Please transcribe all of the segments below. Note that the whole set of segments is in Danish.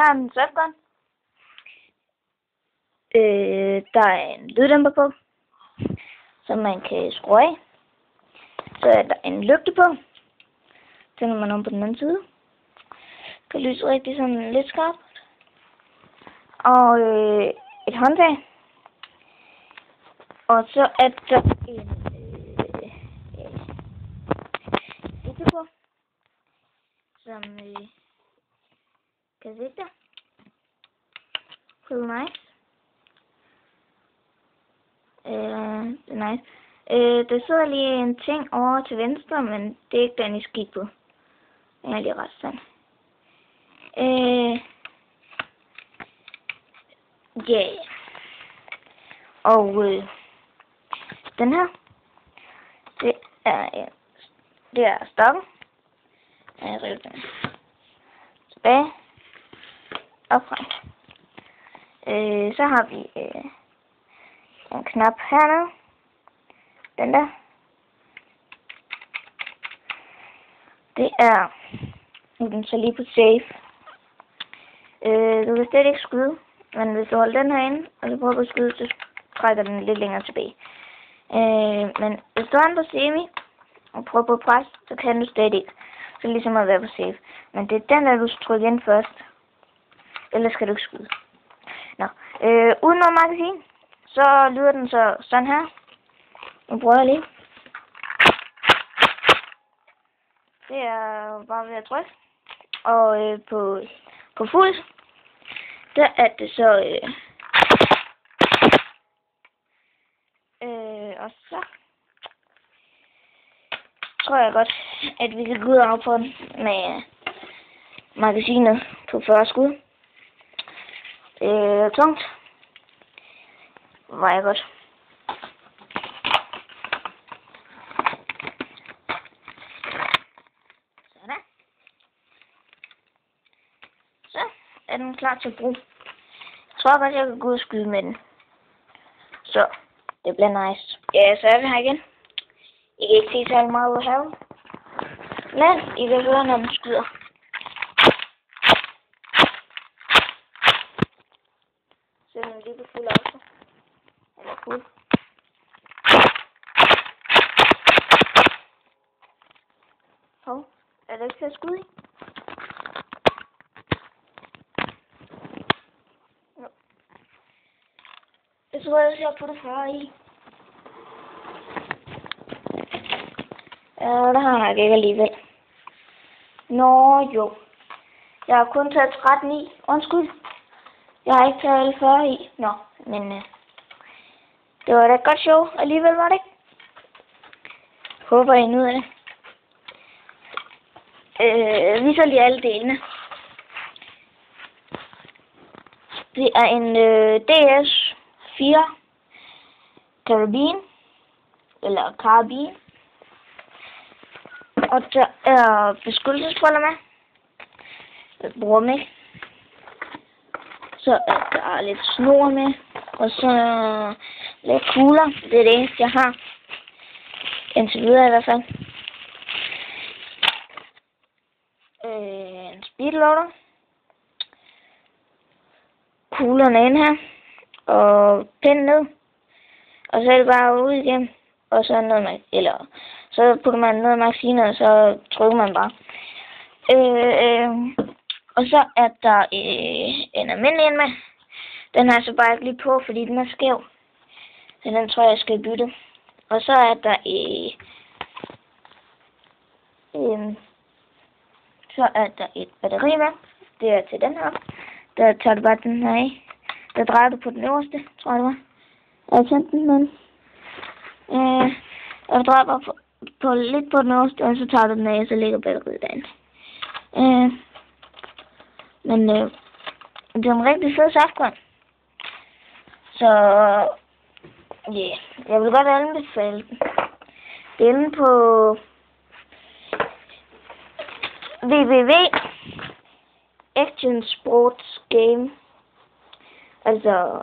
har en shotgun. Der er en lyddæmper på, som man kan skrue af. Så er der en lygte på. Tænder man om på den anden side. Kan lyse rigtig sådan lidt skarpt. Og et håndtag. Og så er der en lygte på, som kan sigte. Pretty nice. Det er nice. Der sidder lige en ting over til venstre, men det er ikke den, I skal kigge på. Den er lige ret sådan. Yeah. Og den her, det er stokken. Jeg river den tilbage og frem. Så har vi en knap hernede. Den der. Det er den så lige på save. Du kan slet ikke skyde, men hvis du holder den her inde, og så prøver at skyde, så trækker den lidt længere tilbage. Men hvis du har den på semi, og prøver på at presse, så kan du stadig ikke. Så ligesom at være på save. Men det er den der, du skal trykke ind først. Ellers skal du ikke skyde. Nå. Uden noget magasin, så lyder den så sådan her. Nu prøver jeg lige. Det er bare ved at trykke. Og på fuld, der er det så og så tror jeg godt, at vi kan gå ud og af på den med magasinet på 40 skud. Det er tungt. Meget godt. Sådan. Så er den klar til brug. Jeg tror godt, jeg kan gå ud og skyde med den. Så det bliver nice. Ja, så er vi her igen. I kan ikke se særlig meget ud af haven. Men I kan høre, når den skyder. Så er den lige på fuld også. Eller fuld. Hov, er det ikke til at skyde i? Jo. Jeg tror, jeg ser på det før i. Der har jeg nok ikke alligevel. Nå jo. Jeg har kun taget 13 i. Undskyld. Jeg har ikke taget alle 40 i. Nå, men det var da et godt show alligevel, var det ikke? Håber I nyder det. Viser lige alle delene. Det er en DS4 Carabine. Eller Carabine. Og der er beskyttelsesfolder med. Jeg bruger dem ikke. Så er der lidt snor med. Og så lidt kugler. Det er det eneste, jeg har. Indtil videre i hvert fald. En speedloader. Kuglerne ind her. Og pinden ned. Og så er det bare ud igen. Og så noget med, eller så putter man noget magasinet, og så trykker man bare. Og så er der en almindelig en med. Den har jeg så bare ikke lige på, fordi den er skæv. Så den tror jeg skal bytte. Og så er der et batteri med. Det er til den her. Der tager du bare den her af. Der drejer du på den øverste, tror jeg det var. Jeg tændte den, men jeg drejer bare på lidt på den øverste, og så tager du den af, og så ligger batteriet derinde. Men det er en rigtig fed saftgrøn. Så yeah, jeg vil godt anbefale den. Det er inde på www.Action Sports Game. Altså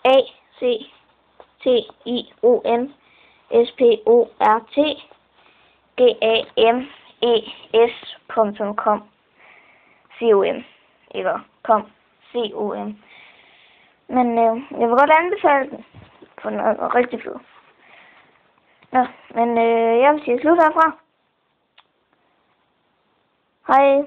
ACTIONSPORT GAMES.com. Ikke kom. C-O-M. Men jeg vil godt anbefale den, for den er rigtig fed. Nå, men jeg vil sige slut herfra. Hej.